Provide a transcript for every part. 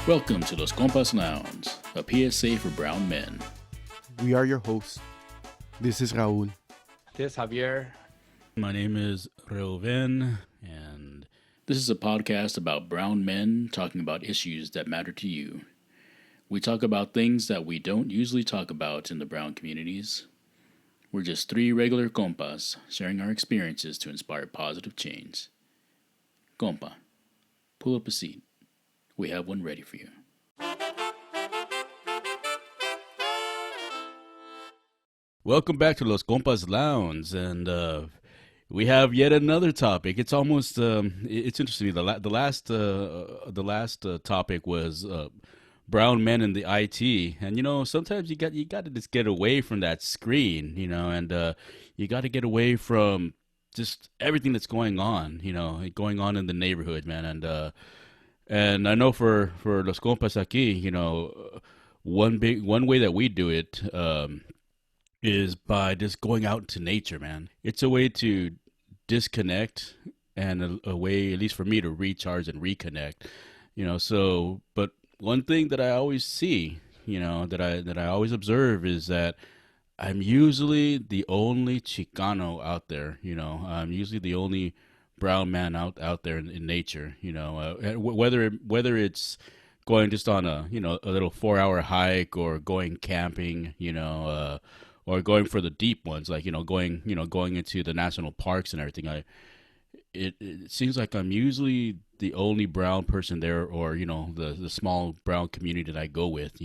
Welcome to Los Compas Lounge, a PSA for brown men. We are your hosts. This is Raul. This is Javier. My name is Reuven, and this is a podcast about brown men talking about issues that matter to you. We talk about things that we don't usually talk about in the brown communities. We're just three regular compas sharing our experiences to inspire positive change. Compa, pull up a seat. We have one ready for you. Welcome back to Los Compas Lounge, and we have yet another topic. It's almost it's interesting. The last topic was brown men in the IT, and sometimes you got to just get away from that screen, and you got to get away from just everything that's going on, going on in the neighborhood, man, and I know for Los Compas aquí, one way that we do it is by just going out into nature, man. It's a way to disconnect and a way, at least for me, to recharge and reconnect, but one thing that I always see, that I always observe is that I'm usually the only Chicano out there, I'm usually the only brown man out there in nature, whether it's going just on a little 4-hour hike or going camping, or going for the deep ones, like going into the national parks and everything. It seems like I'm usually the only brown person there, or the small brown community that I go with,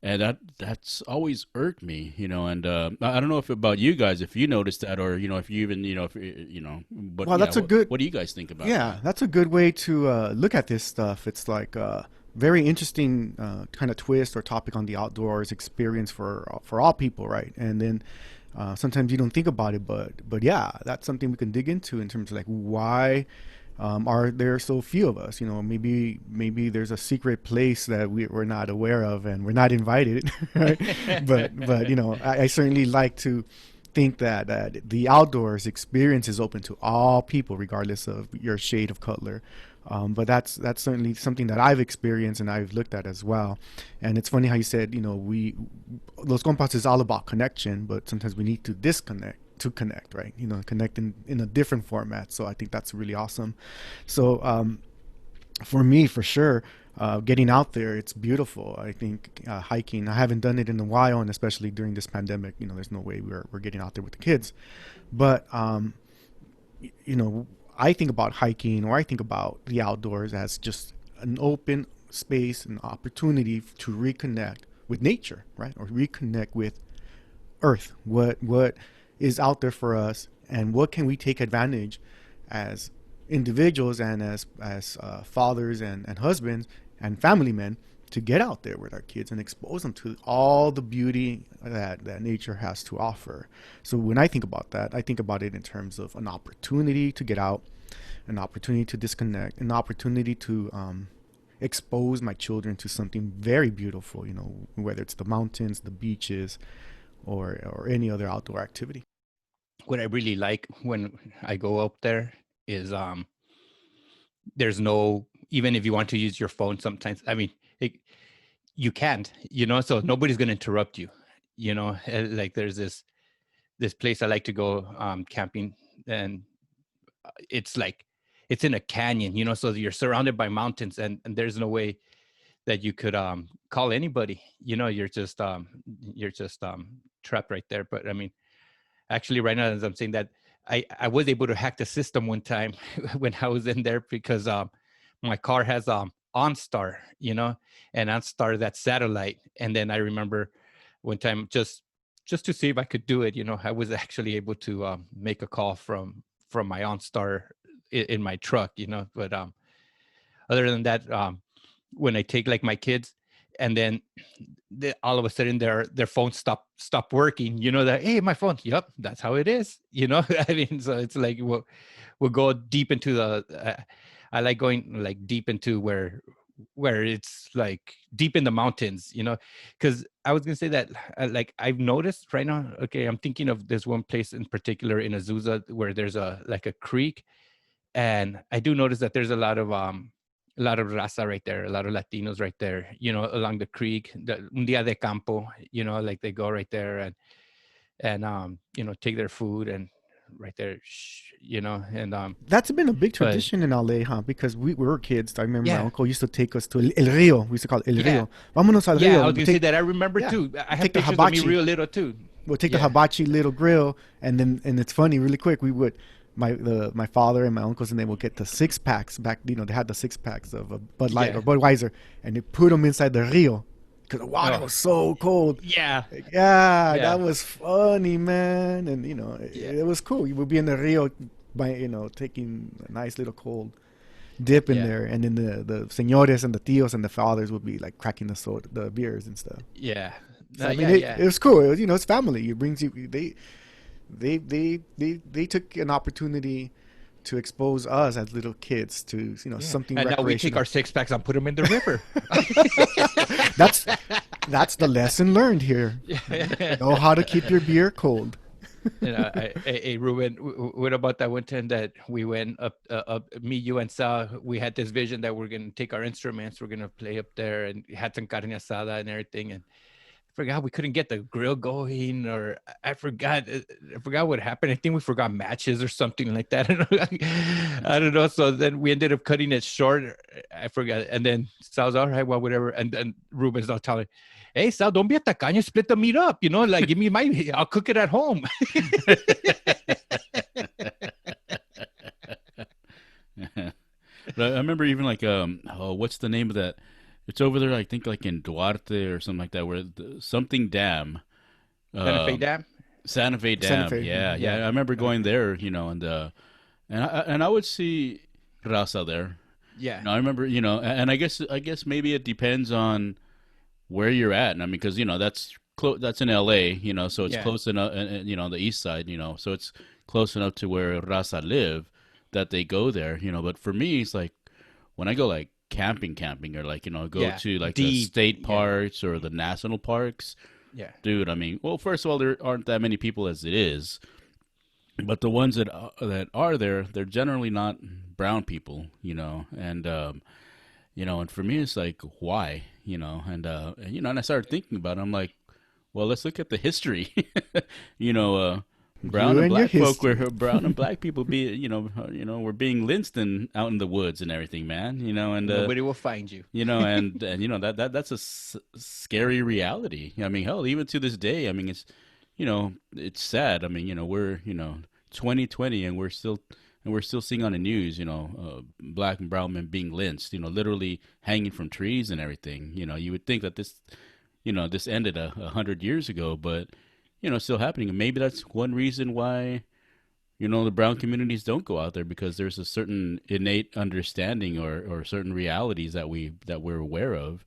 and that's always irked me, and I don't know if about you guys, if you noticed that, or if you even but Well, that's a good. What do you guys think about Yeah, that? that's a good way to look at this stuff. It's like a very interesting kind of twist or topic on the outdoors experience for all people, right? And then sometimes you don't think about it, but yeah, that's something we can dig into in terms of like why are there so few of us? Maybe there's a secret place that we're not aware of and we're not invited, right? but I certainly like to think that the outdoors experience is open to all people, regardless of your shade of color. But that's certainly something that I've experienced and I've looked at as well. And it's funny how you said, Los Compas is all about connection, but sometimes we need to disconnect to connect, right? Connect in a different format. So I think that's really awesome. So for me, for sure, getting out there, it's beautiful. I think hiking, I haven't done it in a while, and especially during this pandemic, there's no way we're getting out there with the kids. But I think about hiking, or I think about the outdoors as just an open space, an opportunity to reconnect with nature, right? Or reconnect with earth. What is out there for us, and what can we take advantage as individuals and as fathers and husbands and family men to get out there with our kids and expose them to all the beauty that nature has to offer. So when I think about that, I think about it in terms of an opportunity to get out, an opportunity to disconnect, an opportunity to expose my children to something very beautiful, whether it's the mountains, the beaches, or any other outdoor activity. What I really like when I go up there is there's no, even if you want to use your phone sometimes, I mean, you can't, so nobody's going to interrupt you, like there's this place I like to go camping, and it's like, it's in a canyon, so you're surrounded by mountains, and there's no way that you could call anybody, you're just trapped right there. But I mean, actually, right now, as I'm saying that, I was able to hack the system one time when I was in there, because my car has OnStar, and OnStar, that satellite. And then I remember one time, just to see if I could do it, I was actually able to make a call from my OnStar in my truck, But other than that, when I take like my kids, and then all of a sudden their phone stop working, that, hey, my phone, yep, that's how it is, I mean, so it's like we'll go deep into the I like going like deep into where it's like deep in the mountains, because I was gonna say that like I've noticed right now, okay, I'm thinking of this one place in particular in Azusa where there's a like a creek, and I do notice that there's a lot of a lot of raza right there, a lot of Latinos right there, along the creek, the un día de campo, like they go right there and take their food and right there, and That's been a big but tradition in LA, huh? Because we were kids. I remember my yeah, uncle used to take us to El Rio. We used to call it El yeah, Rio. Vámonos al yeah. I Rio. was We gonna say take, that. I remember yeah, too. I we have take the pictures of me hibachi. real little too. We'll take the Yeah, hibachi little grill, and it's funny, really quick. We would my father and my uncles and they would get the 6 packs back. They had the 6 packs of Bud Light or yeah. Budweiser, and they put them inside the Rio because the water Oh, was so cold. yeah, Yeah, yeah, that was funny, man, and yeah, it was cool. You would be in the Rio by taking a nice little cold dip in yeah, there, and then the señores and the tios and the fathers would be like cracking the beers and stuff. yeah. So I mean, Yeah, it yeah. was cool. It was, it's family. It brings you. They took an opportunity to expose us as little kids to Yeah. something And now we take recreational. our 6 packs and put them in the river. that's that's the lesson learned here. Yeah. Know how to keep your beer cold. Ruben, what about that one time that we went up, me, you, and Sal? We had this vision that we're going to take our instruments, we're going to play up there, and had some carne asada and everything. And I forgot we couldn't get the grill going, or I forgot what happened. I think we forgot matches or something like that. I don't know. So then we ended up cutting it short. I forgot. And then Sal's all right, well, whatever. And then Ruben's all telling, hey, Sal, don't be a tacaño, split the meat up. Like give me I'll cook it at home. But I remember even like what's the name of that? It's over there, I think, like in Duarte or something like that, where something dam, Santa Fe um, Dam. Santa Fe Santa Dam. Fe. Yeah, Hmm. yeah. Yeah, I remember Santa going Fe. there, and I would see raza there. Yeah, I remember, and I guess maybe it depends on where you're at. And I mean, because that's in L.A., so it's yeah, close enough, on the east side, so it's close enough to where raza live that they go there, But for me, it's like when I go like camping, or like go yeah. to like the Deep. state Yeah, parks or the national parks, yeah, dude. I mean, well, first of all, there aren't that many people as it is, but the ones that are there, they're generally not brown people, and for me, it's like why, and I started thinking about it. I'm like, well, let's look at the history. you know, uh, brown You and and your black folk were history. brown and black people were being lynched out in the woods and everything, man. nobody will find you. That's a scary reality. I mean, hell, even to this day, I mean, it's sad. I mean, we're 2020 and we're still seeing on the news, black and brown men being lynched, literally hanging from trees and everything. You would think that this ended 100 years ago, but it's still happening. And maybe that's one reason why the brown communities don't go out there, because there's a certain innate understanding or certain realities that we're aware of.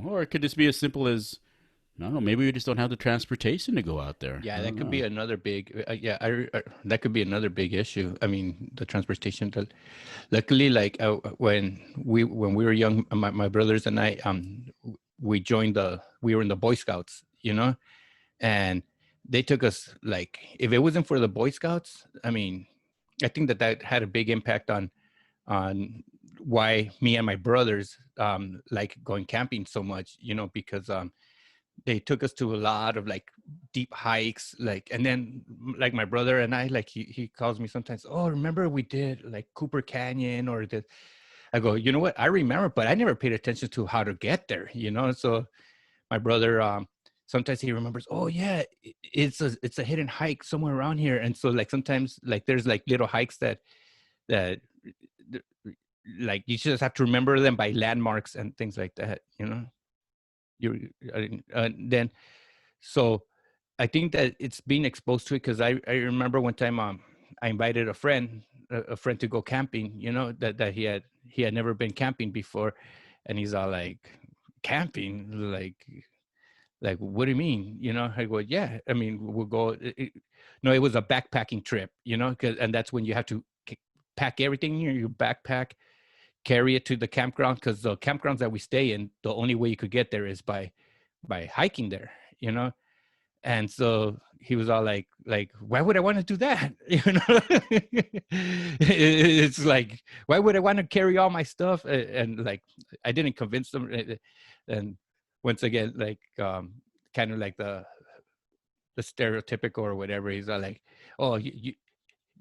Or it could just be as simple as, I don't know, maybe we just don't have the transportation to go out there. I Yeah, that don't could be know. another big. Yeah, that could be another big issue. I mean, the transportation. Luckily, like when we were young, my brothers and I, we were in the Boy Scouts, and they took us, like, if it wasn't for the Boy Scouts, I mean, I think that had a big impact on why me and my brothers like going camping so much, because they took us to a lot of like deep hikes, like, and then like my brother and I, like, he calls me sometimes, oh, remember we did like Cooper Canyon or the. I go, you know what, I remember, but I never paid attention to how to get there, so my brother, sometimes he remembers, oh yeah, it's a hidden hike somewhere around here. And so like sometimes like there's like little hikes that like you just have to remember them by landmarks and things like that, you then so I think that it's being exposed to it, because I remember one time I invited a friend to go camping, that he had never been camping before, and he's all like, camping, like what do you mean, I go, yeah, I mean, we'll go no, it was a backpacking trip, and that's when you have to pack everything in your backpack, carry it to the campground, because the campgrounds that we stay in, the only way you could get there is by hiking there, you know And so he was all like, why would I want to do that? You know, it's like, why would I want to carry all my stuff? And like, I didn't convince them. And once again, like, kind of like the stereotypical or whatever. He's all like, oh,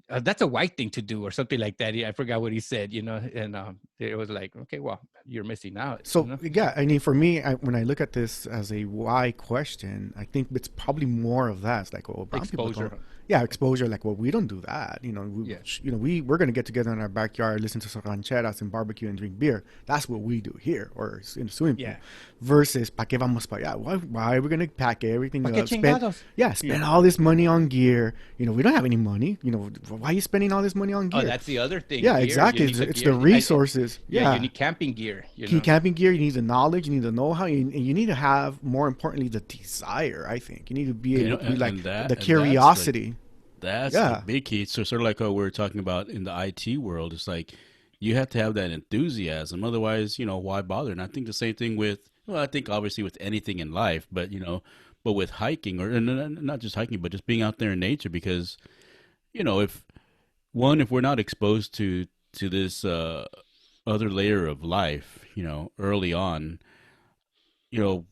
that's a white thing to do or something like that. I forgot what he said, you know, and it was like, okay, well, you're missing out, you So know? yeah, I mean, for me, when I look at this as a why question, I think it's probably more of that. It's like, well, brown people don't. Exposure. Yeah, exposure. Like, well, we don't do that. Yeah. We're gonna get together in our backyard, listen to some rancheras and barbecue and drink beer. That's what we do here, or in the swimming pool. Yeah. Versus, ¿pa qué vamos para allá? Why are we gonna pack everything ¿Pa qué up? chingados? Spend all this money on gear. We don't have any money. Why are you spending all this money on gear? Oh, that's the other thing. Yeah, Gear. exactly. It's the resources. You need camping gear. You need camping gear. You need the knowledge. You need the know-how. And you need to have, more importantly, the desire. I think you need to be able to be like the curiosity. That's the big key. So sort of like what we were talking about in the IT world. It's like you have to have that enthusiasm. Otherwise, why bother? And I think the same thing with, well, I think obviously with anything in life, but but with hiking or not just hiking, but just being out there in nature, because if we're not exposed to this other layer of life, early on, you know,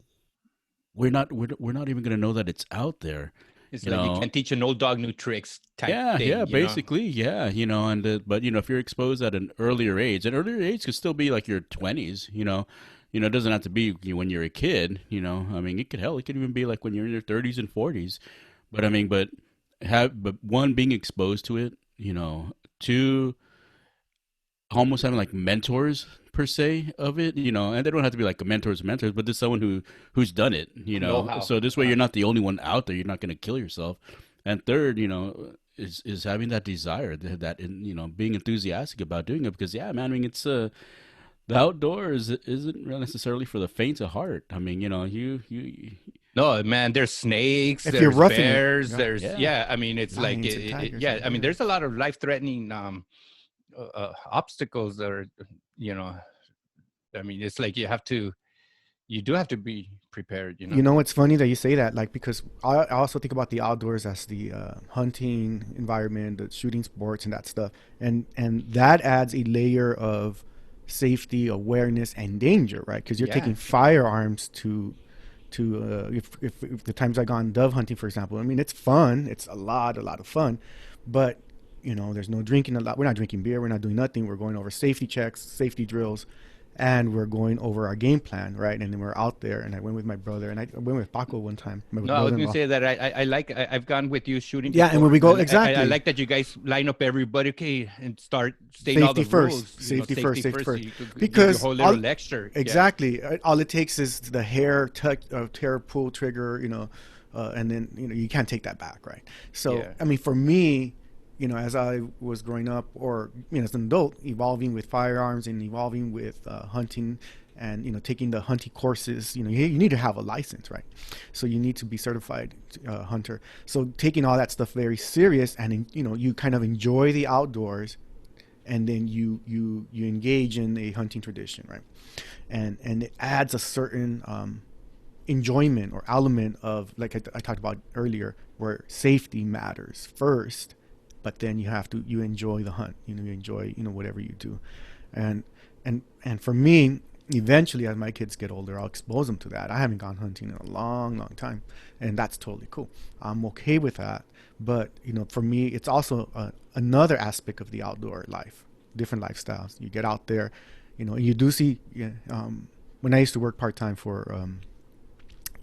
we're not even going to know that it's out there. It's like you can't teach an old dog new tricks type thing. Yeah, basically, yeah, and but if you're exposed at an earlier age, could still be like your 20s, it doesn't have to be when you're a kid, I mean, it could even be like when you're in your 30s and 40s, but I mean, but one, being exposed to it, two, almost having like mentors per se of it, and they don't have to be like mentors, but there's someone who's done it, Know-how. so this way you're not the only one out there. You're not going to kill yourself. And third, is having that desire, that being enthusiastic about doing it, because yeah, man, I mean, it's the outdoors isn't necessarily for the faint of heart. I mean, you No, man, there's snakes, If there's you're roughing it, bears, yeah. there's Yeah. I mean, it's like Lions and tigers, yeah, I mean, yeah. there's a lot of life-threatening obstacles that are, I mean, it's like you do have to be prepared, It's funny that you say that, like, because I also think about the outdoors as the hunting environment, the shooting sports, and that stuff, and that adds a layer of safety, awareness, and danger, right? Because you're Yeah. taking firearms to if the times I gone dove hunting, for example. I mean, it's fun. It's a lot of fun, but there's no drinking. We're not drinking beer. We're not doing nothing. We're going over safety checks, safety drills, and we're going over our game plan, right? And then we're out there, and I went with my brother, and I went with Paco one time. No, I was going to say that I've gone with you shooting. Yeah, and when we go, exactly. I like that you guys line up everybody, okay, and start stating all the rules. Safety first. Because Because your whole little lecture. Exactly. Yeah. All it takes is the hair pull trigger, and then you can't take that back, right? So Yeah. I mean, for me, as I was growing up, or as an adult, evolving with firearms and evolving with hunting, and taking the hunting courses, you need to have a license, right? So you need to be certified hunter. So taking all that stuff very serious, and you kind of enjoy the outdoors, and then you engage in a hunting tradition, right? And it adds a certain enjoyment or element of, like I talked about earlier, where safety matters first, but then you enjoy the hunt, you enjoy whatever you do. And for me, eventually, as my kids get older, I'll expose them to that. I haven't gone hunting in a long time, and that's totally cool. I'm okay with that. But for me, it's also another aspect of the outdoor life, different lifestyles. You get out there, you do see. When I used to work part-time for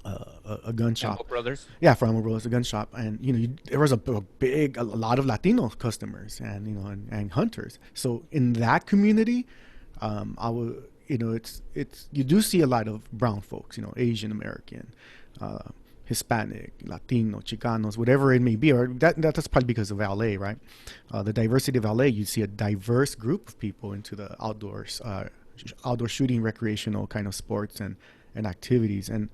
a gun shop. Campbell Brothers. Yeah, for Amber Brothers, a gun shop, and there was a lot of Latino customers, and and hunters. So in that community, I would, it's you do see a lot of brown folks, Asian American, Hispanic, Latino, Chicanos, whatever it may be, or that's probably because of LA, right? The diversity of LA, you see a diverse group of people into the outdoors, outdoor shooting, recreational kind of sports and activities, and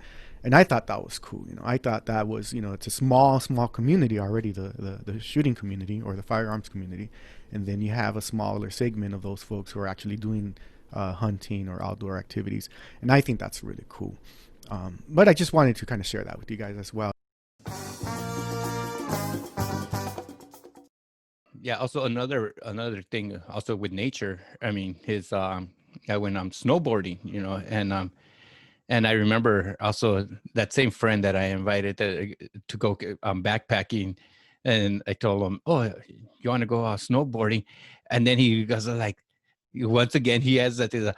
I thought that was cool. I thought that was, it's a small community already, the shooting community or the firearms community, and then you have a smaller segment of those folks who are actually doing hunting or outdoor activities, and I think that's really cool. But I just wanted to kind of share that with you guys as well. yeah, also another thing also with nature. I mean, his when I'm snowboarding, and I remember also that same friend that I invited to go backpacking, and I told him, "Oh, you want to go snowboarding?" And then he goes like, once again, he has he's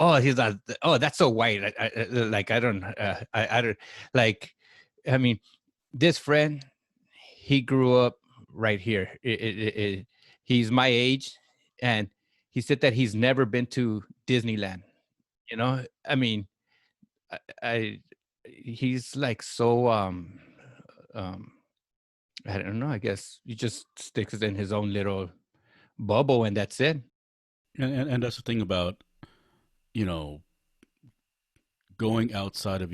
oh, that's so white. Like I don't I don't like. I mean, this friend, he grew up right here. He's my age, and he said that he's never been to Disneyland. I mean, I he's like so um I don't know, I guess he just sticks in his own little bubble and that's it. And that's the thing about, you know, going outside of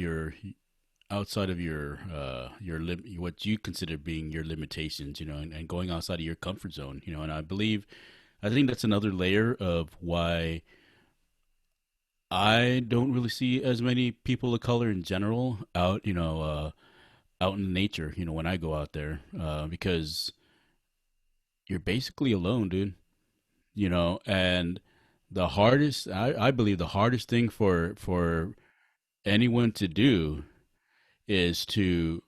what you consider being your limitations, and going outside of your comfort zone, and I think that's another layer of why I don't really see as many people of color in general out, out in nature, when I go out there, because you're basically alone, dude, and I believe the hardest thing for anyone to do is to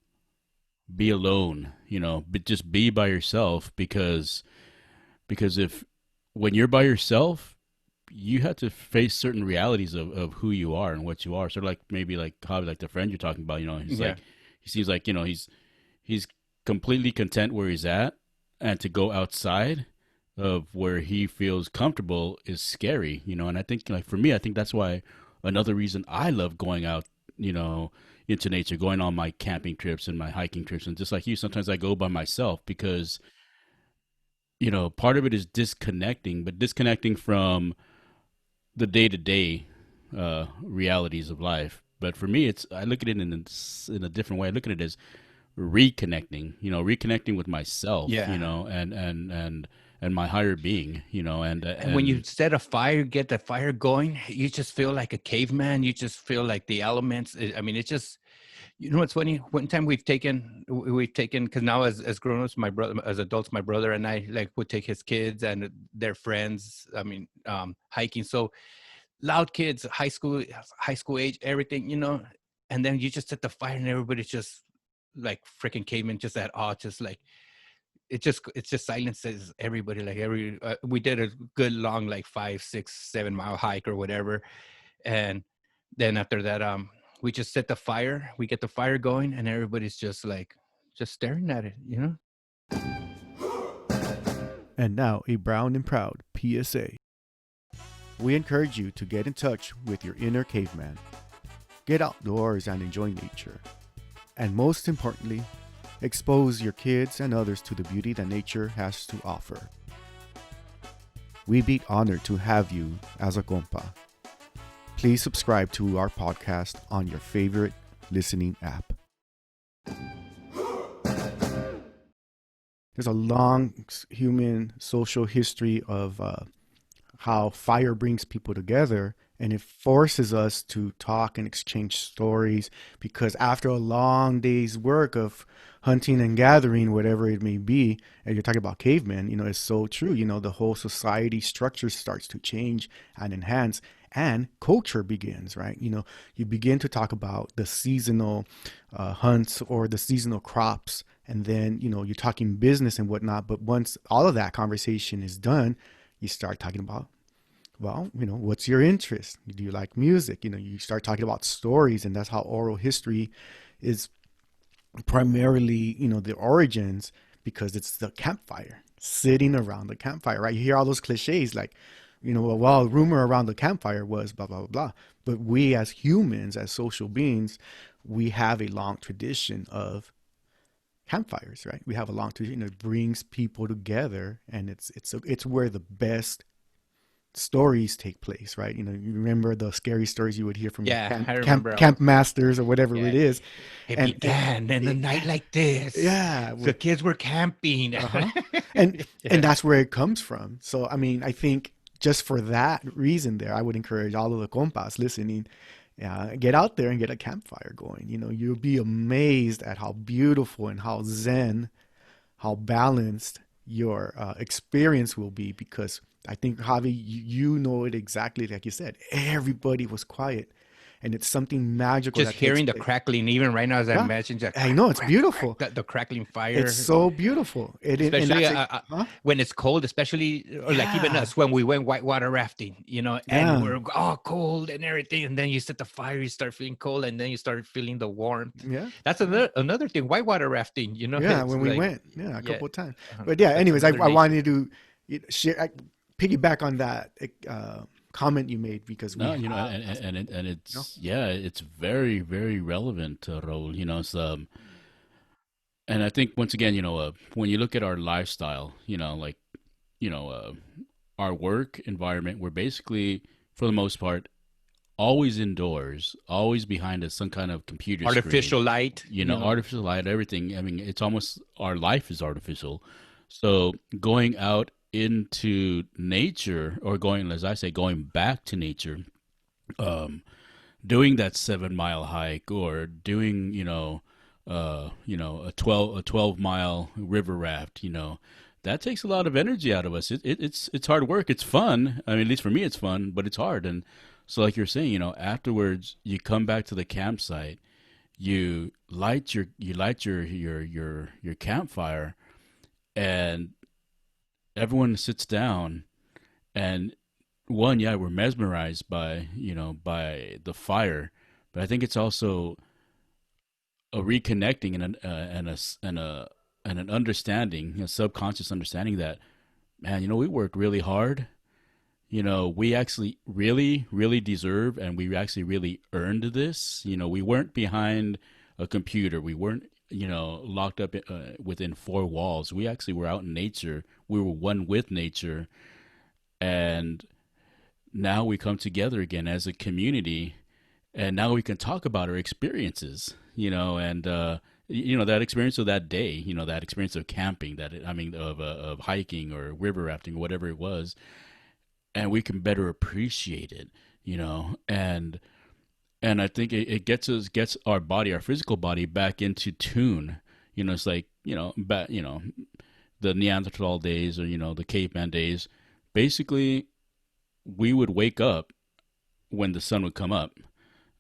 be alone, but just be by yourself, because if when you're by yourself, you have to face certain realities of who you are and what you are. Sort of like maybe like how like the friend you're talking about, he's Yeah. like he seems like, he's completely content where he's at, and to go outside of where he feels comfortable is scary, and I think, like, for me, I think that's why another reason I love going out, you know into nature, going on my camping trips and my hiking trips, and just like you, sometimes I go by myself because part of it is disconnecting, but disconnecting from the day-to-day realities of life. But for me, it's I look at it in a different way. I look at it as reconnecting, reconnecting with myself, Yeah. and my higher being, And when you and set a fire, get the fire going, you just feel like a caveman. You just feel like the elements. I mean, it's just, it's funny. One time we've taken, because now as grown-ups, my brother, as adults, my brother and I like would take his kids and their friends. I mean, hiking. So loud kids, high school age, everything, and then you just set the fire and everybody's just like freaking cavemen, just at awe, just like it just silences everybody. Like we did a good long like 5, 6, 7 mile hike or whatever, and then after that we just set the fire, we get the fire going, and everybody's just like just staring at it. And now, a brown and proud PSA. We encourage you to get in touch with your inner caveman. Get outdoors and enjoy nature. And most importantly, expose your kids and others to the beauty that nature has to offer. We'd be honored to have you as a compa. Please subscribe to our podcast on your favorite listening app. There's a long human social history of how fire brings people together, and it forces us to talk and exchange stories, because after a long day's work of hunting and gathering, whatever it may be, and you're talking about cavemen, it's so true. The whole society structure starts to change and enhance, and culture begins, right? You begin to talk about the seasonal hunts or the seasonal crops, and then you're talking business and whatnot. But once all of that conversation is done, you start talking about, well, what's your interest? Do you like music? You start talking about stories, and that's how oral history is primarily, the origins, because it's the campfire, sitting around the campfire, right? You hear all those cliches like, well, rumor around the campfire was blah, blah, blah, blah. But we as humans, as social beings, we have a long tradition of campfires, right? We have a long tradition. It brings people together, and it's where the best stories take place, right? You remember the scary stories you would hear from your Yeah, camp I camp remember. camp masters or whatever it Yeah, is, it and began in a night like this. yeah, The kids were camping. uh-huh, and Yeah. that's where it comes from. So I mean, I think just for that reason, there, I would encourage all of the compas listening, get out there and get a campfire going. You'll be amazed at how beautiful and how zen, how balanced your experience will be, because I think, Javi, you know it exactly like you said. Everybody was quiet, and it's something magical Just that takes hearing the place. crackling, even right now as I Yeah, imagine that I crack, know it's crack, crack, beautiful. the crackling It's fire, so beautiful. And especially that's it. Huh? when it's cold, especially or like even Yeah, us when we went whitewater rafting, and yeah, we're all cold and everything, and then you set the fire, you start feeling cold, and then you start feeling the warmth. yeah. That's another thing. Whitewater rafting, Yeah, it's when we like went, yeah, a yeah, couple of times. But yeah, that's anyways, another I nature. wanted to share, piggyback on that comment you made, because we No, have, and you know, it's yeah, it's very very relevant, Raul. It's and I think once again, when you look at our lifestyle, like you know, uh, our work environment, we're basically for the most part always indoors, always behind some kind of computer screen. Artificial light, Artificial light, everything. I mean, it's almost our life is artificial. So going out into nature, or going, as I say, going back to nature, um, doing that 7 mile hike, or doing a 12 mile river raft, that takes a lot of energy out of us. It's hard work. It's fun. I mean, at least for me, it's fun, but it's hard. And so, like you're saying, afterwards you come back to the campsite, you light your campfire, and everyone sits down, and one, yeah, we're mesmerized by the fire, but I think it's also a reconnecting, and an understanding, a subconscious understanding that, man, we worked really hard. We actually really really deserve, and we actually really earned this. We weren't behind a computer. We weren't locked up within four walls. We actually were out in nature. We were one with nature, and now we come together again as a community, and now we can talk about our experiences, and that experience of that day, that experience of camping, that I mean of hiking or river rafting, whatever it was, and we can better appreciate it, and I think it gets our body, our physical body, back into tune. It's like the Neanderthal days, or the caveman days. Basically, we would wake up when the sun would come up,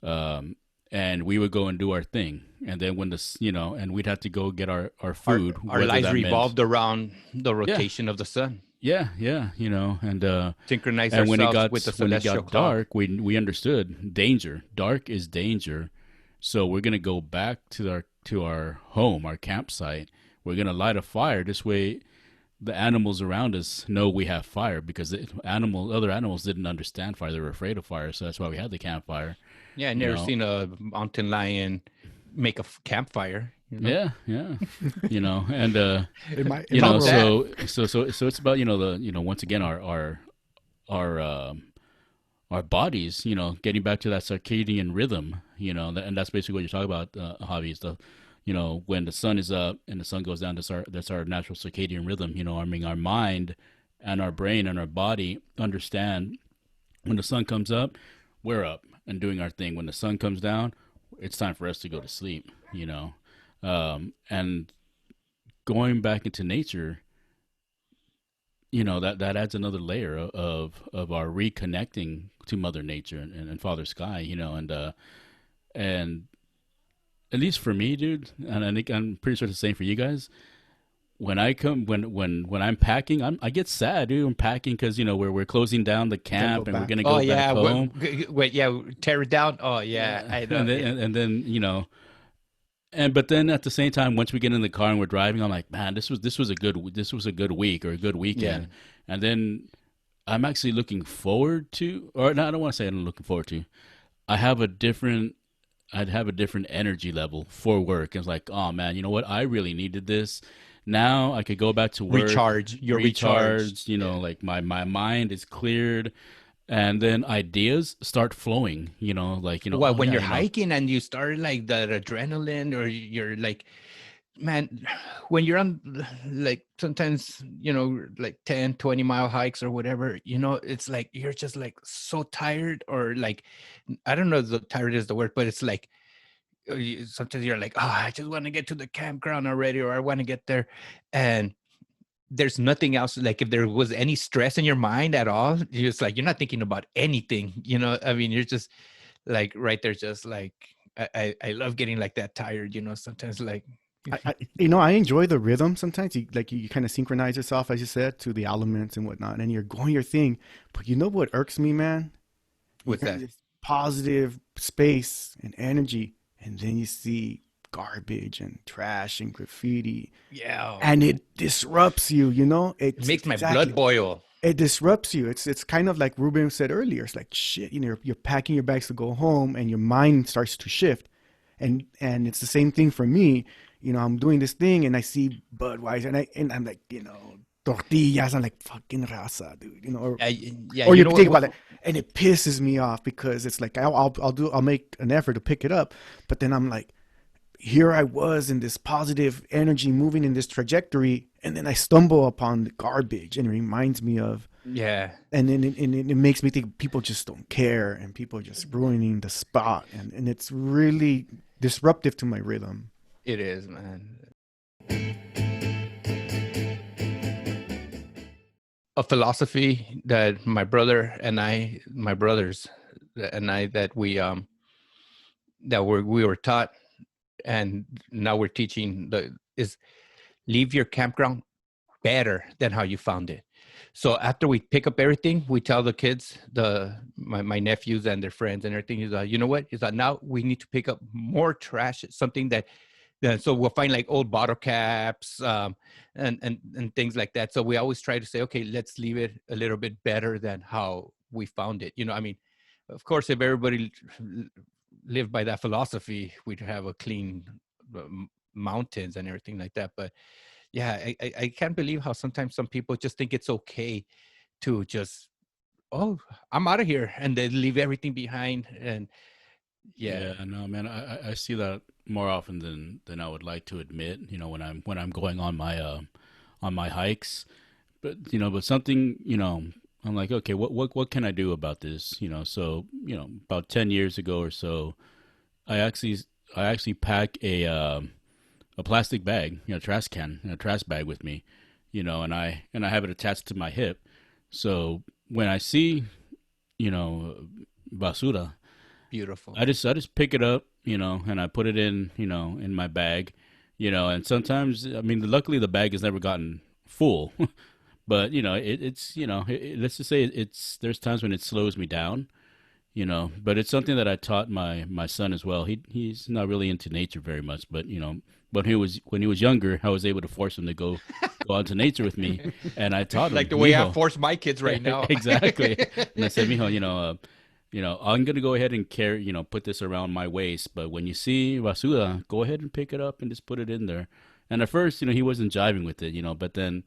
um, and we would go and do our thing. And then when and we'd have to go get our our food, our whether lives that meant, revolved around the yeah, rotation of the sun. yeah, Synchronize and ourselves with the when it celestial got clock. dark, we understood danger. Dark is danger, so we're gonna go back to our home, our campsite. We're gonna light a fire. This way, the animals around us know we have fire, because other animals didn't understand fire. They were afraid of fire, so that's why we had the campfire. Yeah, I You never know, seen a mountain lion make a campfire. yeah, yeah, and it might Top grow. that. so it's about the once again our our bodies, getting back to that circadian rhythm, and that's basically what you're talking about, Javi. Is the when the sun is up and the sun goes down, that's our natural circadian rhythm. I mean, our mind and our brain and our body understand when the sun comes up, we're up and doing our thing. When the sun comes down, it's time for us to go to sleep. And going back into nature, that adds another layer of our reconnecting to Mother Nature, and Father Sky. And at least for me, dude, and I think I'm pretty sure it's the same for you guys. When I come when I'm packing, I get sad, dude. I'm packing because we're closing down the Gotta go camp, and we're back. gonna Oh go back yeah, home. wait, yeah, tear it down. Oh yeah, Yeah, I know. and then but then at the same time, once we get in the car and we're driving, I'm like, man, this was a good week, or a good Yeah, weekend. And then I'm actually looking forward to, or no, I don't want to say I'm looking forward to. I have a different I'd have a different energy level for work. It's like, oh man, you know what? I really needed this. Now I could go back to work, recharge. You're recharged. recharge. Yeah. Like my mind is cleared, and then ideas start flowing. Like Well, oh when yeah, you're hiking and you start like that adrenaline, or you're like, man, when you're on like sometimes, like 10, 20 mile hikes or whatever, it's like you're just like so tired, or like, I don't know if the tired is the word, but it's like sometimes you're like, oh, I just want to get to the campground already, or I want to get there. And there's nothing else. Like if there was any stress in your mind at all, you're just like, you're not thinking about anything, I mean, you're just like right there, just like, I love getting like that tired, sometimes like, I enjoy the rhythm sometimes. You kind of synchronize yourself, as you said, to the elements and whatnot, and you're going your thing. But you know what irks me, man? You what's got that? this positive space and energy, and then you see garbage and trash and graffiti, Yeah. and it disrupts you. It It's makes my blood exactly, boil. it disrupts you. It's kind of like Ruben said earlier. It's like shit. You're packing your bags to go home, and your mind starts to shift. And it's the same thing for me. I'm doing this thing, and I see Budweiser, and I'm like, tortillas. I'm like, fucking raza, dude. Yeah, Or you you know think about what? it, and it pisses me off because it's like I'll make an effort to pick it up, but then I'm like, here I was in this positive energy, moving in this trajectory, and then I stumble upon the garbage, and it reminds me of, Yeah, and then it makes me think people just don't care, and people are just ruining the spot, and it's really disruptive to my rhythm. it is, man. A philosophy that my brothers and I, that we were taught, and now we're teaching, is leave your campground better than how you found it. So after we pick up everything, we tell the kids, my nephews and their friends and everything, is you know what? Is that now we need to pick up more trash, something that, so we'll find like old bottle caps, and things like that. So we always try to say, okay, let's leave it a little bit better than how we found it. I mean, of course, if everybody lived by that philosophy, we'd have a clean mountains and everything like that. But yeah, I can't believe how sometimes some people just think it's okay to just, oh, I'm out of here, and they leave everything behind. And yeah, Yeah, no, man, I see that more often than I would like to admit. When I'm going on my hikes, but something, I'm like, okay, what can I do about this? So about 10 years ago or so, I actually I actually pack a plastic bag, trash can, trash bag with me, and I have it attached to my hip. So when I see, you know, basura, beautiful. I just pick it up, and I put it in, in my bag, and sometimes, I mean, luckily the bag has never gotten full, but it's, let's just say there's times when it slows me down, but it's something that I taught my son as well. He's not really into nature very much, but but when he was younger, I was able to force him to go out to nature with me, and I taught Like him, the way I mijo. force my kids right now. Exactly. And I said, mijo, I'm gonna go ahead and carry, put this around my waist, but when you see basura, go ahead and pick it up and just put it in there. And at first, he wasn't jiving with it, but then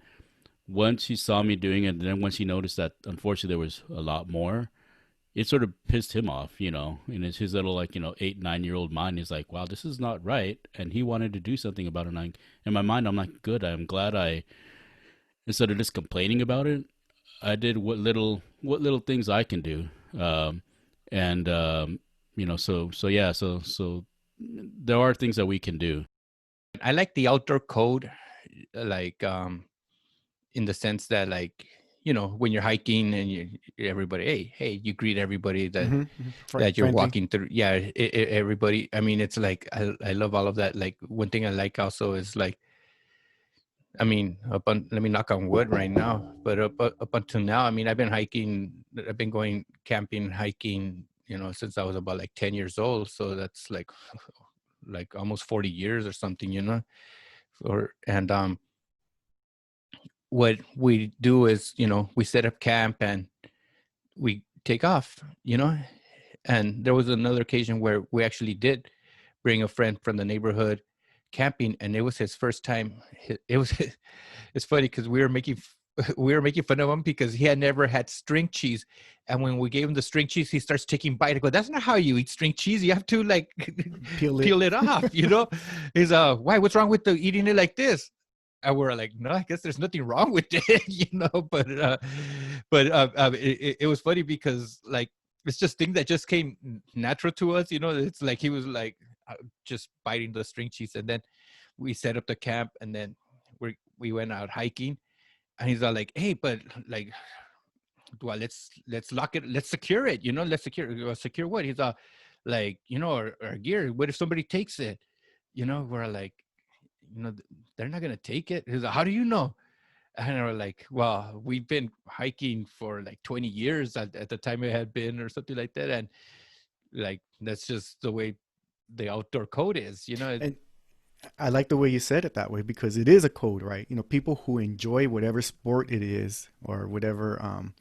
once he saw me doing it, and then once he noticed that unfortunately there was a lot more, it sort of pissed him off, and it's his little, like, 8, 9 year old mind. He's like, wow, this is not right. And he wanted to do something about it. And in my mind, I'm like, good. I'm glad instead of just complaining about it, I did what little things I can do. And, so yeah, so there are things that we can do. I like the outdoor code, like, in the sense that, like, when you're hiking and everybody, hey, you greet everybody Hmm. that you're Friendly. walking through. Yeah, everybody. I mean, it's like, I love all of that. Like, one thing I like also is, like, I mean, let me knock on wood right now, but up until now, I mean, I've been going camping, hiking, since I was about like 10 years old. So that's like almost 40 years or something, and what we do is, we set up camp and we take off, and there was another occasion where we actually did bring a friend from the neighborhood camping, and it was his first time. It was it's funny because we were making fun of him because he had never had string cheese, and when we gave him the string cheese, he starts taking bite. I go, that's not how you eat string cheese. You have to, like, Peel it. peel it off. He's why? What's wrong with the eating it like this? And we're like, no, I guess there's nothing wrong with it, it was funny because, like, it's just things that just came natural to us. It's like he was like, just biting the string cheese, and then we set up the camp, and then we went out hiking, And he's all like, hey, but like, well, let's lock it, let's secure it, let's secure what? He's like, our gear. What if somebody takes it? We're like, they're not gonna take it. He's like, how do you know? And we're like, well, we've been hiking for like 20 years at the time it had been, or something like that, and like that's just the way the outdoor code is. And I like the way you said it that way because it is a code, right? People who enjoy whatever sport it is or whatever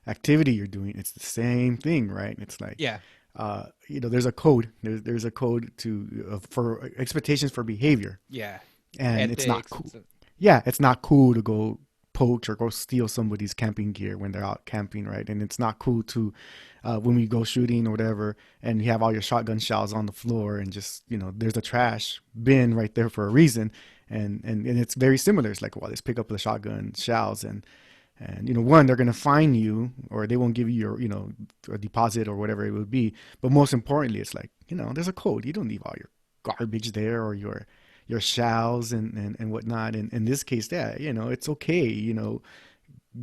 activity you're doing, it's the same thing, right? It's like, Yeah, there's a code. There's a code to for expectations for behavior, yeah, and it's not ethics and cool. stuff. Yeah, it's not cool to go poach or go steal somebody's camping gear when they're out camping, right? And it's not cool to when we go shooting or whatever, and you have all your shotgun shells on the floor, and just there's a trash bin right there for a reason, and it's very similar. It's like, well, let's pick up the shotgun shells, and one, they're gonna fine you, or they won't give you your a deposit or whatever it would be. But most importantly, it's like there's a code. You don't leave all your garbage there or your shells and whatnot. And in this case, yeah, it's okay.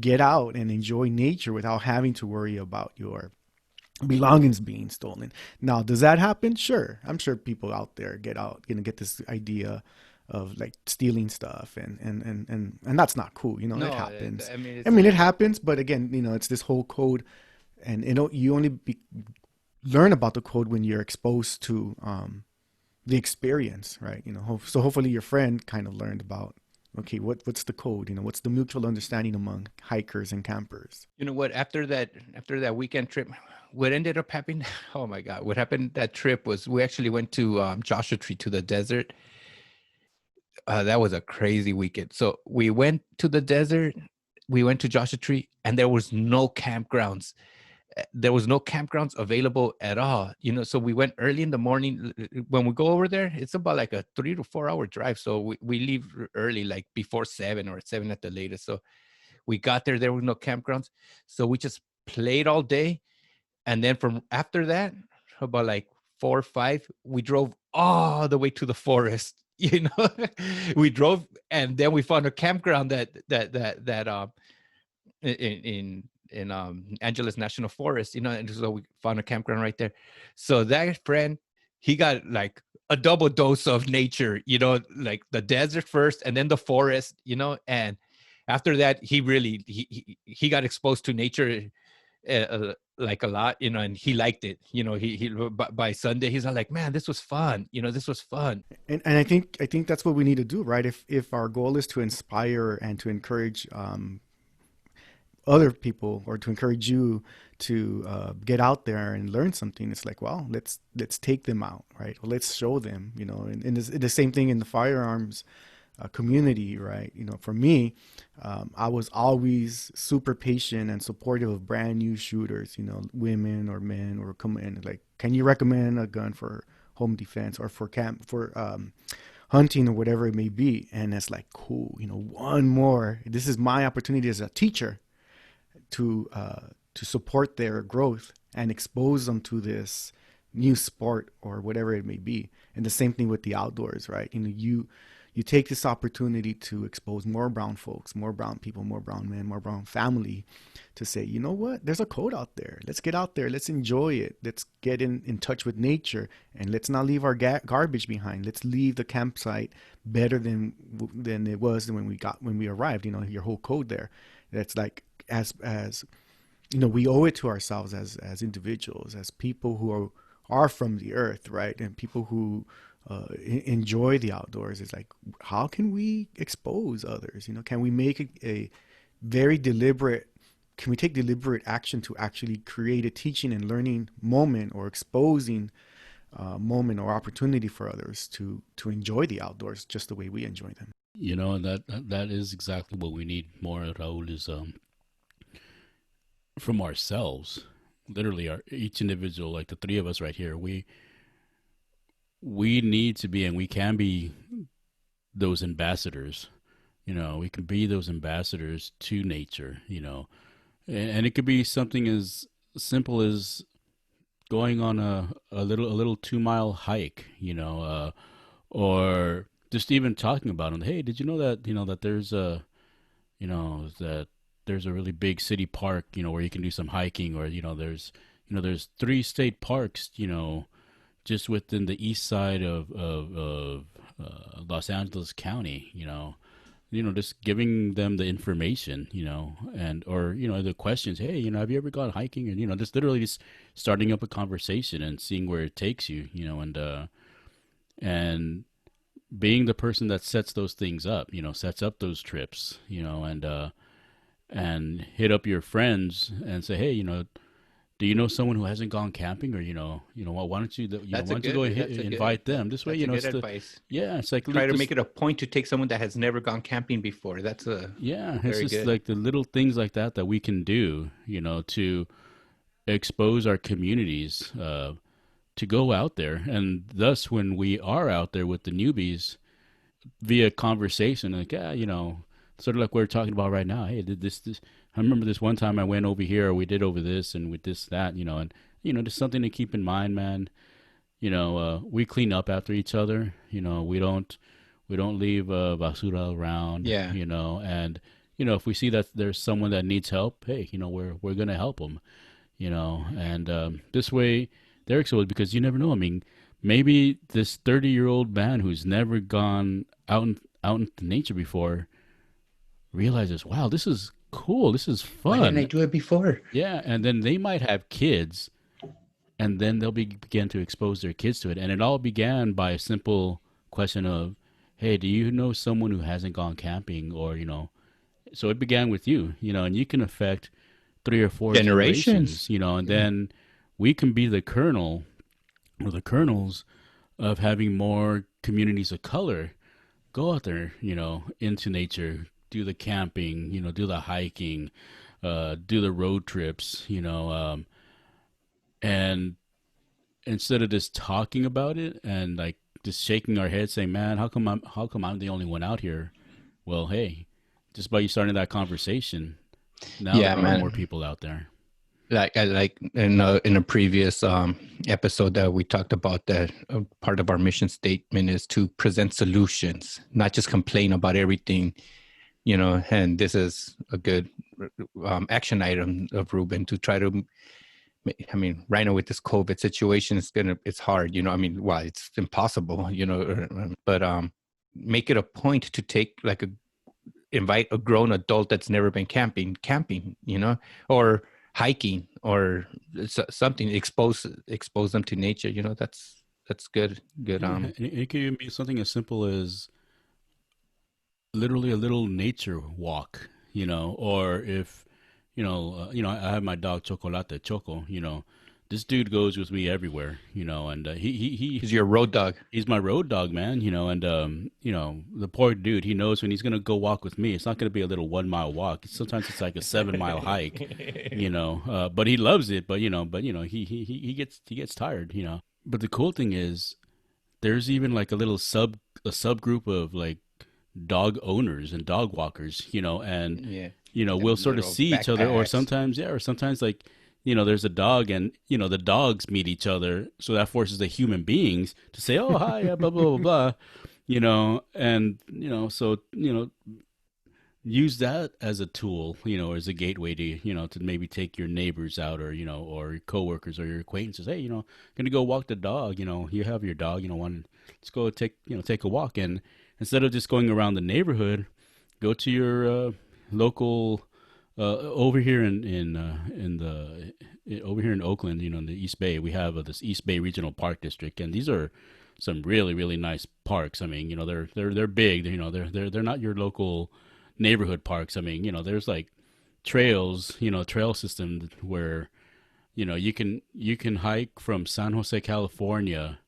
Get out and enjoy nature without having to worry about your belongings being stolen. Now, does that happen? Sure. I'm sure people out there get out, get this idea of like stealing stuff and that's not cool. It No, happens. I mean I it's mean, it happens, but again, it's this whole code, and you only learn about the code when you're exposed to the experience, right? So hopefully your friend kind of learned about, okay, what's the code? What's the mutual understanding among hikers and campers? what, after that weekend trip, what ended up happening, oh my god, what happened that trip was we actually went to Joshua Tree, to the desert. That was a crazy weekend. So we went to the desert, we went to Joshua Tree, and there was no campgrounds. There was no campgrounds available at all. So we went early in the morning. When we go over there, it's about like a 3 to 4 hour drive. So we leave early, like before 7 or 7 at the latest. So we got there was no campgrounds. So we just played all day. And then from after that, about like 4 or 5, we drove all the way to the forest. We drove, and then we found a campground that in Angeles National Forest, and so we found a campground right there. So that friend, he got like a double dose of nature, like the desert first and then the forest, and after that he really he got exposed to nature like a lot, and he liked it. He by Sunday he's like, man, this was fun. This was fun. And I think that's what we need to do, right? If our goal is to inspire and to encourage other people, or to encourage you to get out there and learn something, it's like, well, let's take them out, right? Well, let's show them, and the same thing in the firearms community, right? For me, I was always super patient and supportive of brand new shooters, women or men, or come in like, can you recommend a gun for home defense or for camp, for hunting or whatever it may be? And it's like, cool, one more. This is my opportunity as a teacher to support their growth and expose them to this new sport or whatever it may be. And the same thing with the outdoors, right? You take this opportunity to expose more brown folks, more brown people, more brown men, more brown family, to say, you know what, there's a code out there. Let's get out there. Let's enjoy it. Let's get in touch with nature, and let's not leave our garbage behind. Let's leave the campsite better than it was when we arrived. Your whole code there. That's like, as we owe it to ourselves as individuals, as people who are from the earth, right? And people who enjoy the outdoors. It's like, how can we expose others? Can we make a very deliberate, can we take deliberate action to actually create a teaching and learning moment, or exposing moment or opportunity for others to enjoy the outdoors just the way we enjoy them? And that is exactly what we need more, Raul, is from ourselves. Literally, each individual, like the three of us right here, we need to be, and we can be, those ambassadors. We can be those ambassadors to nature. And it could be something as simple as going on a little 2 mile hike. Or just even talking about them. Hey, did you know that that there's that there's a really big city park, where you can do some hiking, or there's three state parks, just within the east side of Los Angeles County, just giving them the information, and or the questions. Hey, have you ever gone hiking? And just literally just starting up a conversation and seeing where it takes you, and being the person that sets those things up, sets up those trips, and hit up your friends and say, hey, do you know someone who hasn't gone camping, or why don't you That's why a don't you go good. and That's a good. invite them this way, That's a good it's the advice. yeah, it's like Try to just make it a point to take someone that has never gone camping before. That's a yeah, it's very just good. like the little things like that that we can do, to expose our communities, to go out there, and thus when we are out there with the newbies via conversation, like, yeah, sort of like we're talking about right now. Hey, did this. I remember this one time I went over here, or we did over this, and with this that, and just something to keep in mind, man. We clean up after each other. We don't leave basura around. Yeah. And if we see that there's someone that needs help, hey, we're gonna help them. And this way they're exposed, because you never know. I mean, maybe this 30-year-old man who's never gone out into nature before realizes, wow, this is cool, this is Why didn't I fun. do it before? Yeah, and then they might have kids, and then they'll begin to expose their kids to it. And it all began by a simple question of, hey, do you know someone who hasn't gone camping? Or so it began with you, and you can affect three or four Generations. generations, and Yeah. then we can be the kernel, or the kernels, of having more communities of color go out there, into nature, do the camping, do the hiking, do the road trips, and instead of just talking about it and like just shaking our heads saying, man, how come I'm the only one out here? Well, hey, just by you starting that conversation, now Yeah, there are more man. people out there. Like in a previous episode that we talked about, that part of our mission statement is to present solutions, not just complain about everything. And this is a good action item of Ruben to try to. I mean, right now with this COVID situation, it's hard. I mean, well, it's impossible. But make it a point to take like a invite a grown adult that's never been camping, or hiking, or something. Expose them to nature. That's good. Good. Yeah, and it could even be something as simple as literally a little nature walk, or if, I have my dog Chocolate Choco, this dude goes with me everywhere, and He's your road dog. he's my road dog, man, and the poor dude, he knows when he's gonna go walk with me, it's not gonna be a little 1 mile walk. Sometimes it's like a 7 mile hike, but he loves it. But he gets tired. But the cool thing is, there's even like a subgroup of like dog owners and dog walkers, and Yeah. we'll Them sort of little see each other, or backpacks. sometimes, yeah, or sometimes like, there's a dog, and the dogs meet each other, so that forces the human beings to say, oh, hi, blah blah blah blah, and so use that as a tool, as a gateway to, to maybe take your neighbors out, or, or your coworkers or your acquaintances. Hey, gonna go walk the dog. You have your dog. Let's go take a walk. And instead of just going around the neighborhood, go to your local, over here over here in Oakland. In the East Bay, we have this East Bay Regional Park District, and these are some really really nice parks. I mean, they're big. They're not your local neighborhood parks. I mean, there's like trails, trail system where you can hike from San Jose, California,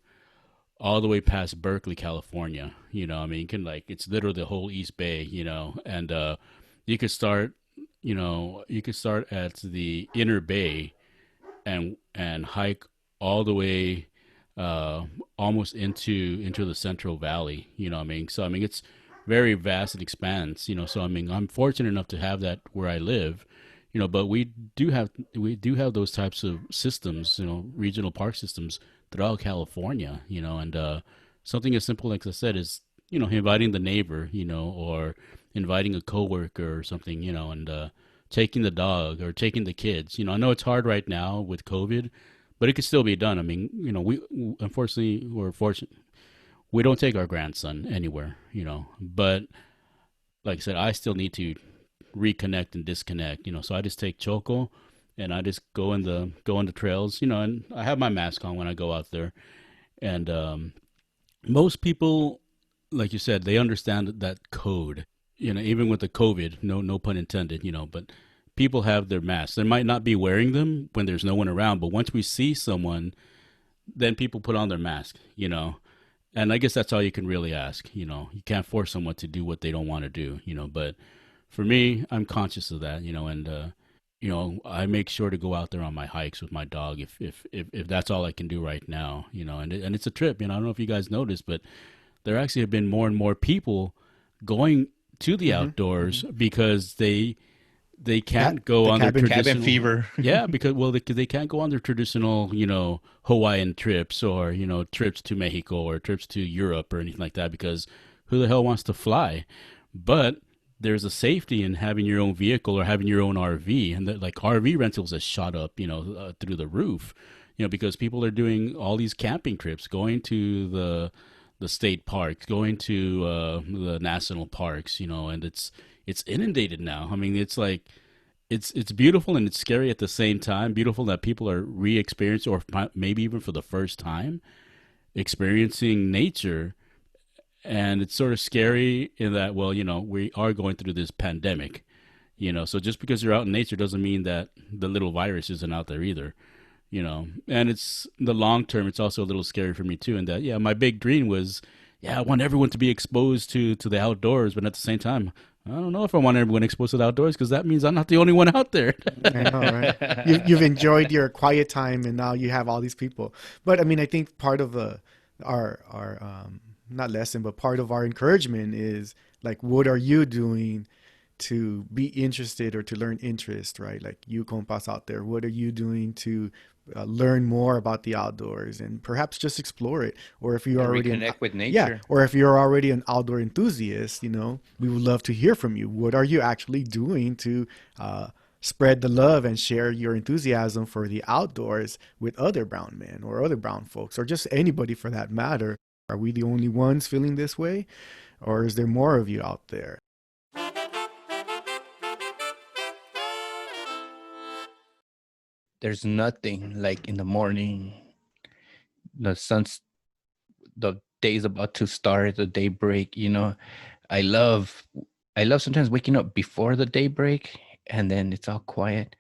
all the way past Berkeley, California. I mean, you can, like, it's literally the whole East Bay, and you could start, at the Inner Bay, and hike all the way, uh, almost into the Central Valley. I mean, so I mean, it's very vast and expanse. So I mean, I'm fortunate enough to have that where I live. But we do have those types of systems, regional park systems throughout California. And something as simple, like I said, is inviting the neighbor, or inviting a coworker or something, and taking the dog or taking the kids. I know it's hard right now with COVID, but it could still be done. I mean, we unfortunately we're fortunate we don't take our grandson anywhere, but like I said, I still need to reconnect and disconnect, so I just take Choco and I just go on the trails, and I have my mask on when I go out there. And most people, like you said, they understand that code. Even with the COVID, no pun intended. But people have their masks. They might not be wearing them when there's no one around, but once we see someone, then people put on their mask. And I guess that's all you can really ask. You can't force someone to do what they don't want to do. But for me, I'm conscious of that. And I make sure to go out there on my hikes with my dog if that's all I can do right now. And it's a trip. I don't know if you guys noticed, but there actually have been more and more people going to the Mm-hmm. outdoors Mm-hmm. because they Yeah, can't go the on their Cabin traditional. fever. Yeah, because well, they can't go on their traditional, Hawaiian trips or trips to Mexico or trips to Europe or anything like that because who the hell wants to fly? But there's a safety in having your own vehicle or having your own RV, and like RV rentals has shot up, through the roof, because people are doing all these camping trips, going to the state parks, going to the national parks, and it's inundated now. I mean, it's like it's beautiful and it's scary at the same time. Beautiful that people are re-experiencing, or maybe even for the first time, experiencing nature. And it's sort of scary in that, well, we are going through this pandemic, so just because you're out in nature doesn't mean that the little virus isn't out there either. And it's the long term, it's also a little scary for me too, in that, yeah, my big dream was, yeah, I want everyone to be exposed to the outdoors, but at the same time, I don't know if I want everyone exposed to the outdoors because that means I'm not the only one out there. I know, right? You've enjoyed your quiet time, and now you have all these people. But I mean, I think part of our not lesson, but part of our encouragement is like, what are you doing to be interested or to learn interest, right? Like you compas out there, what are you doing to learn more about the outdoors and perhaps just explore it? Or if you're And already reconnect with yeah, nature. or if you're already an outdoor enthusiast, we would love to hear from you. What are you actually doing to uh, spread the love and share your enthusiasm for the outdoors with other brown men or other brown folks or just anybody for that matter? Are we the only ones feeling this way, or is there more of you out there? There's nothing like in the morning, the sun's the day's about to start, the daybreak, I love I love sometimes waking up before the daybreak and then it's all quiet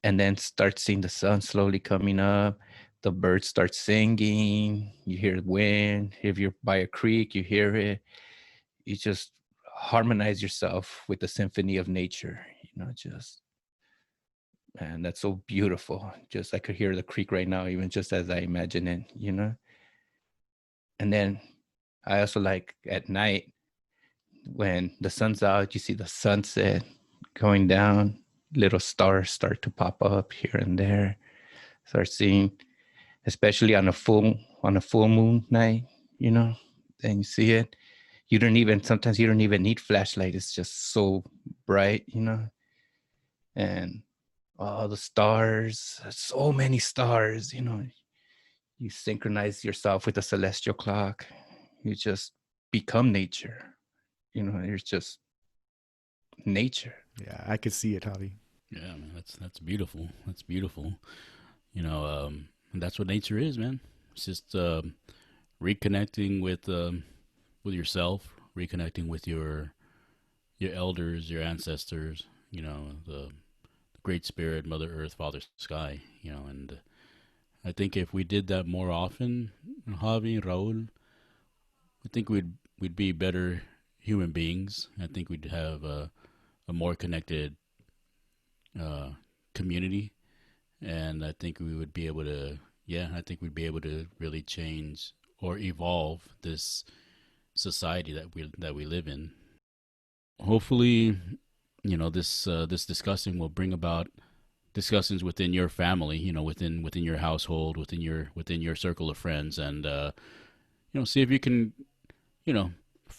and then start seeing the sun slowly coming up. The birds start singing, you hear the wind. If you're by a creek, you hear it. You just harmonize yourself with the symphony of nature, just and that's so beautiful. Just I could hear the creek right now, even just as I imagine it. And then I also like at night when the sun's out, you see the sunset going down, little stars start to pop up here and there. Start seeing, especially on a full moon night, you know, then you see it. Sometimes you don't even need flashlight. It's just so bright. And all the stars, so many stars. You synchronize yourself with the celestial clock. You just become nature. It's just nature. Yeah, I could see it, Javi. Yeah, man, that's beautiful. That's beautiful. And that's what nature is, man. It's just reconnecting with yourself, reconnecting with your elders, your ancestors. The Great Spirit, Mother Earth, Father Sky. And I think if we did that more often, Javi, Raul, I think we'd be better human beings. I think we'd have a more connected uh, community, and I think we would be able to. Yeah, I think we'd be able to really change or evolve this society that we live in. Hopefully, this discussing will bring about discussions within your family, within your household, within your circle of friends, and see if you can, you know,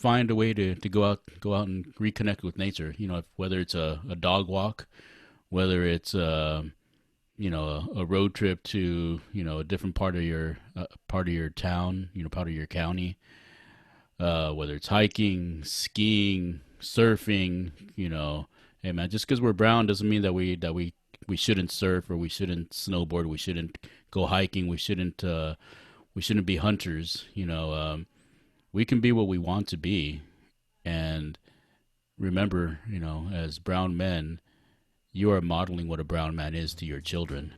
find a way to go out and reconnect with nature. Whether it's a dog walk, whether it's a road trip to a different part of your town, part of your county, whether it's hiking, skiing, surfing. Hey man, just because we're brown doesn't mean that we shouldn't surf, or we shouldn't snowboard, we shouldn't go hiking, we shouldn't be hunters. We can be what we want to be, and remember, as brown men, you are modeling what a brown man is to your children.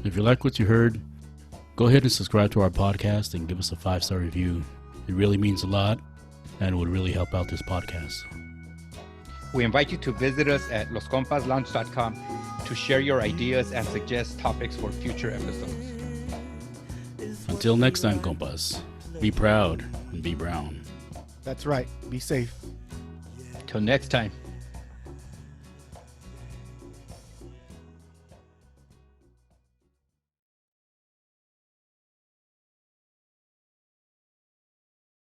If you like what you heard, go ahead and subscribe to our podcast and give us a 5-star review. It really means a lot and would really help out this podcast. We invite you to visit us at loscompaslounge.com to share your ideas and suggest topics for future episodes. Until next time, compas, be proud and be brown. That's right. Be safe. Till next time.